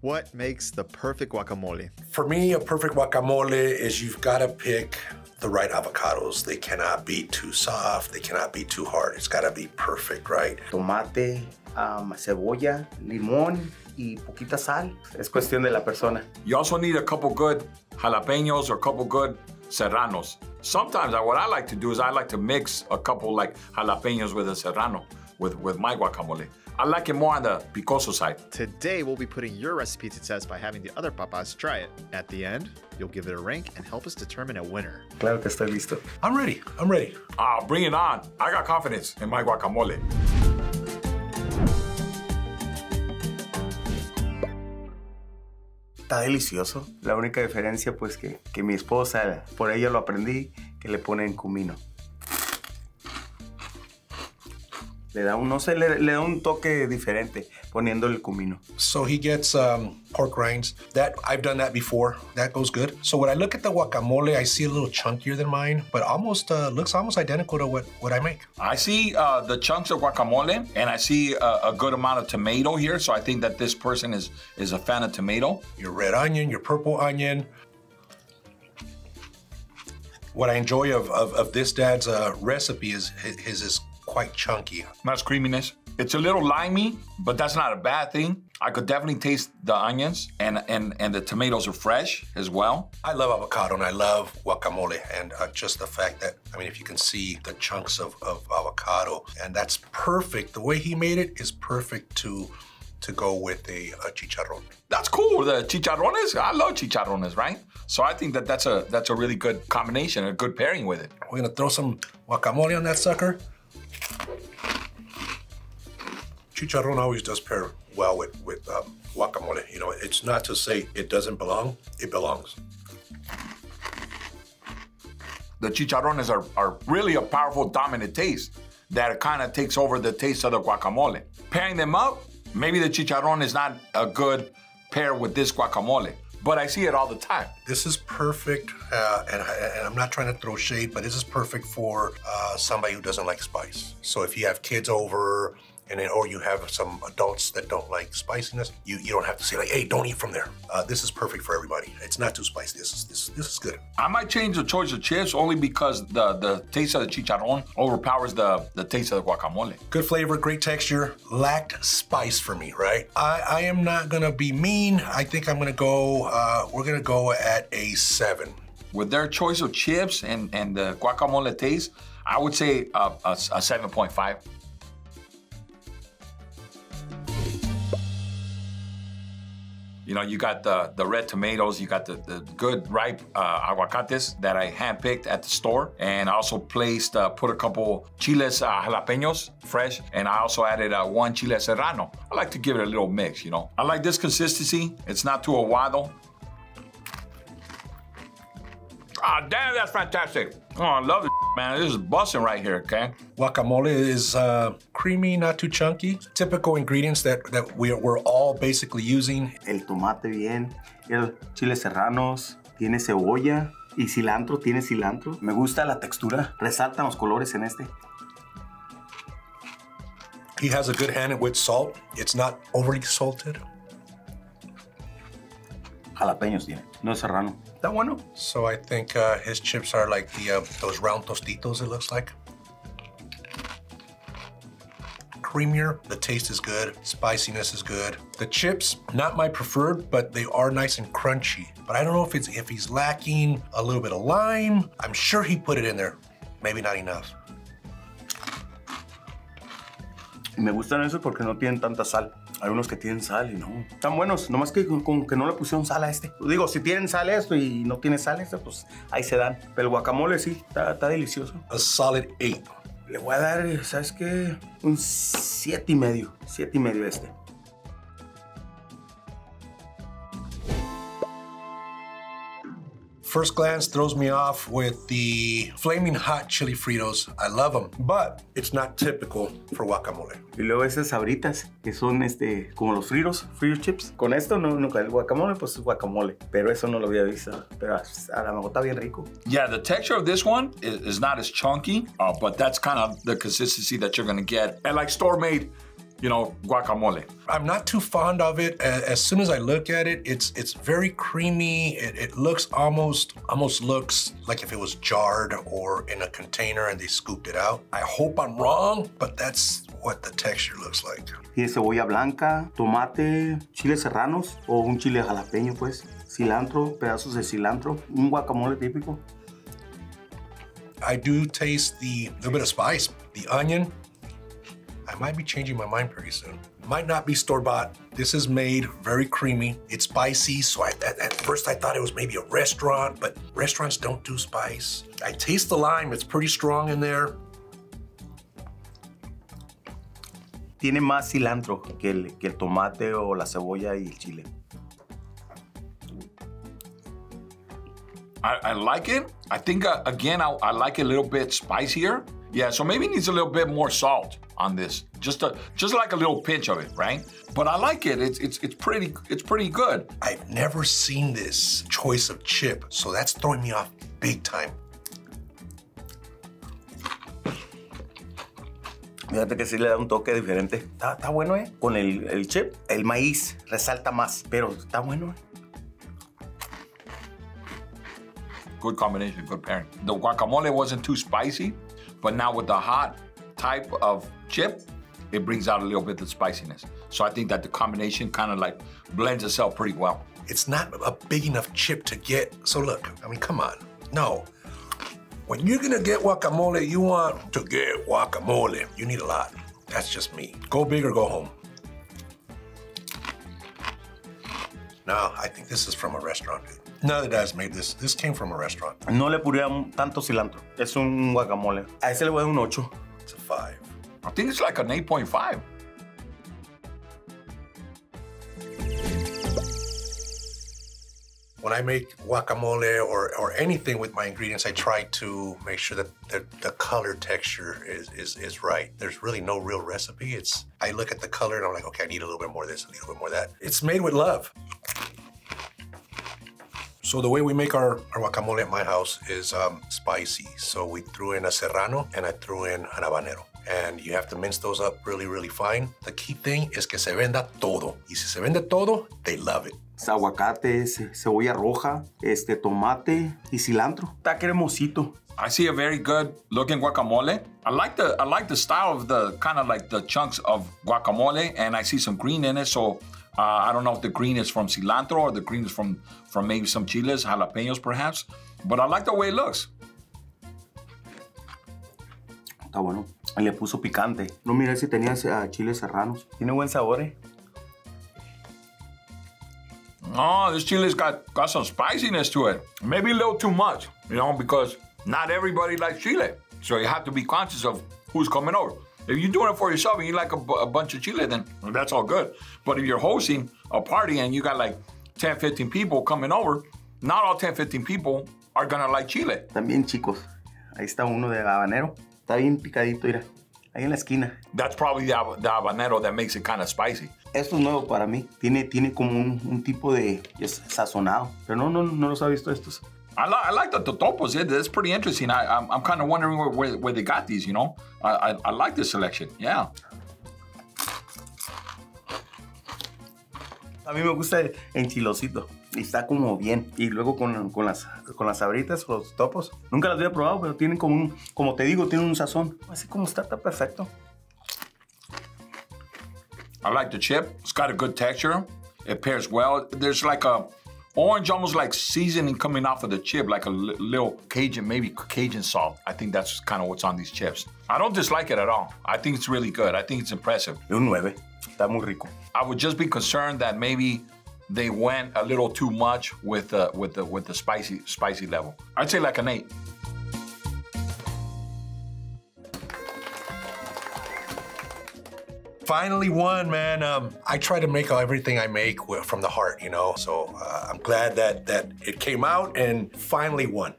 What makes the perfect guacamole? For me, a perfect guacamole is you've got to pick the right avocados. They cannot be too soft. They cannot be too hard. It's got to be perfect, right? Tomate, cebolla, limón y poquita sal. Es cuestión de la persona. You also need a couple good jalapenos or a couple good serranos. Sometimes what I like to do is I like to mix a couple like jalapenos with a serrano with my guacamole. I like it more on the picoso side. Today, we'll be putting your recipe to test by having the other papas try it. At the end, you'll give it a rank and help us determine a winner. Claro que estoy listo. I'm ready. I'm ready. Bring it on. I got confidence in my guacamole. Está delicioso. La única diferencia pues que mi esposa, por ella lo aprendí, que le ponen comino. Le da un, no sé, le da un toque diferente poniendo el comino. So he gets pork rinds. That I've done that before. That goes good. So when I look at the guacamole, I see a little chunkier than mine, but almost looks almost identical to what I make. I see the chunks of guacamole, and I see a good amount of tomato here. So I think that this person is a fan of tomato. Your red onion, your purple onion. What I enjoy of this dad's recipe is his is quite chunky. Nice creaminess. It's a little limey, but that's not a bad thing. I could definitely taste the onions, and the tomatoes are fresh as well. I love avocado and I love guacamole, and just the fact that, I mean, if you can see the chunks of avocado, and that's perfect. The way he made it is perfect to go with a chicharrón. That's cool. The chicharrones, I love chicharrones, right? So I think that's a really good combination, a good pairing with it. We're gonna throw some guacamole on that sucker. Chicharrón always does pair well with guacamole. You know, it's not to say it doesn't belong, it belongs. The chicharrones are really a powerful dominant taste that kind of takes over the taste of the guacamole. Pairing them up, maybe the chicharrón is not a good pair with this guacamole, but I see it all the time. This is perfect, and I'm not trying to throw shade, but this is perfect for somebody who doesn't like spice. So if you have kids over, or you have some adults that don't like spiciness, you don't have to say like, hey, don't eat from there. This is perfect for everybody. It's not too spicy. This is good. I might change the choice of chips only because the taste of the chicharrón overpowers the taste of the guacamole. Good flavor, great texture, lacked spice for me, right? I am not gonna be mean. I think I'm gonna go, we're gonna go at a 7. With their choice of chips and the guacamole taste, I would say a 7.5. You know, you got the red tomatoes, you got the good ripe aguacates that I handpicked at the store, and I also put a couple chiles jalapenos fresh, and I also added 1 chile serrano. I like to give it a little mix, you know. I like this consistency. It's not too aguado. Ah, damn, that's fantastic. Oh, I love it, man. This is busting right here, okay? Guacamole is creamy, not too chunky. Typical ingredients that we're all basically using. El tomate bien, el chile serranos, tiene cebolla y cilantro, tiene cilantro. Me gusta la textura, resaltan los colores en este. He has a good hand with salt. It's not overly salted. Jalapeños tiene, no es serrano. Está bueno. So I think his chips are like those round tostitos, it looks like. Creamier, the taste is good, spiciness is good. The chips, not my preferred, but they are nice and crunchy. But I don't know if he's lacking a little bit of lime. I'm sure he put it in there, maybe not enough. Me gustan esos porque no tienen tanta sal. Hay unos que tienen sal y no. Están buenos, nomás que como que no le pusieron sal a este. Digo, si tienen sal esto y no tiene sal esto, pues ahí se dan. Pero el guacamole sí, está delicioso. A solid 8. Le voy a dar, ¿sabes qué? Un 7.5. 7.5 este. First glance throws me off with the flaming hot chili Fritos. I love them, but it's not typical for guacamole. Y luego esas sabritas, que son como los Frito chips. Con esto, nunca, el guacamole, pues es guacamole. Pero eso no lo había visto. Pero a lo mejor está bien rico. Yeah, the texture of this one is not as chunky, but that's kind of the consistency that you're gonna get. And like store-made guacamole. I'm not too fond of it. As soon as I look at it, it's very creamy. It looks almost looks like if it was jarred or in a container and they scooped it out. I hope I'm wrong, but that's what the texture looks like. Tiene cebolla blanca, tomate, chiles serranos o un chile jalapeño, pues, cilantro, pedazos de cilantro, un guacamole típico. I do taste the little bit of spice, the onion. I might be changing my mind pretty soon. Might not be store-bought. This is made very creamy. It's spicy, so at first I thought it was maybe a restaurant, but restaurants don't do spice. I taste the lime, it's pretty strong in there. Tiene más cilantro que el tomate o la cebolla y el chile. I like it. I think, again, I like it a little bit spicier. Yeah, so maybe it needs a little bit more salt on this. Just like a little pinch of it, right? But I like it. It's pretty good. I've never seen this choice of chip, so that's throwing me off big time. Fíjate que sí le da un toque diferente. Está bueno, ¿eh? Con el chip, el maíz resalta más, pero está bueno, ¿eh? Good combination, good pairing. The guacamole wasn't too spicy, but now with the hot type of chip, it brings out a little bit of spiciness. So I think that the combination kind of like blends itself pretty well. It's not a big enough chip to get, so look, I mean, come on, no. When you're gonna get guacamole, you want to get guacamole. You need a lot. That's just me. Go big or go home. No, I think this is from a restaurant, dude. None of the guys made this. This came from a restaurant. No le puse tanto cilantro. Es un guacamole. A ese le voy a dar un 8. It's a 5. I think it's like an 8.5. When I make guacamole or anything with my ingredients, I try to make sure that the color texture is right. There's really no real recipe. I look at the color and I'm like, okay, I need a little bit more of this, I need a little bit more of that. It's made with love. So the way we make our guacamole at my house is spicy. So we threw in a serrano and I threw in an habanero. And you have to mince those up really, really fine. The key thing is que se venda todo. Y si se vende todo, they love it. Aguacate, cebolla roja, tomate y cilantro. Está cremosito. I see a very good looking guacamole. I like the style of the kind of like the chunks of guacamole, and I see some green in it. So I don't know if the green is from cilantro or the green is from maybe some chiles, jalapenos perhaps. But I like the way it looks. Está bueno. Le puso picante. No miré si tenía chiles serranos. Tiene buen sabor, eh. Oh, this chile's got some spiciness to it. Maybe a little too much, because not everybody likes chile. So you have to be conscious of who's coming over. If you're doing it for yourself and you like a bunch of chile, then that's all good. But if you're hosting a party and you got like 10, 15 people coming over, not all 10, 15 people are gonna like chile. También, chicos, ahí está uno de habanero. Está bien picadito, mira. Ahí en la esquina. That's probably the habanero that makes it kind of spicy. Esto es nuevo para mí. Tiene como un tipo de sazonado. Pero no los ha visto estos. I like the totopos. That's pretty interesting. I'm kind of wondering where they got these, I like this selection, yeah. A mí me gusta el enchilosito. Y está como bien. Y luego con las sabritas o los topos. Nunca las había probado, pero tienen como te digo, tienen un sazón. Así como está perfecto. I like the chip. It's got a good texture. It pairs well. There's like a orange, almost like seasoning coming off of the chip, like a little Cajun, maybe Cajun salt. I think that's kind of what's on these chips. I don't dislike it at all. I think it's really good. I think it's impressive. Un 9. Está muy rico. I would just be concerned that maybe they went a little too much with the spicy level. I'd say like an 8. Finally won, man. I try to make everything I make from the heart, So I'm glad that it came out and finally won.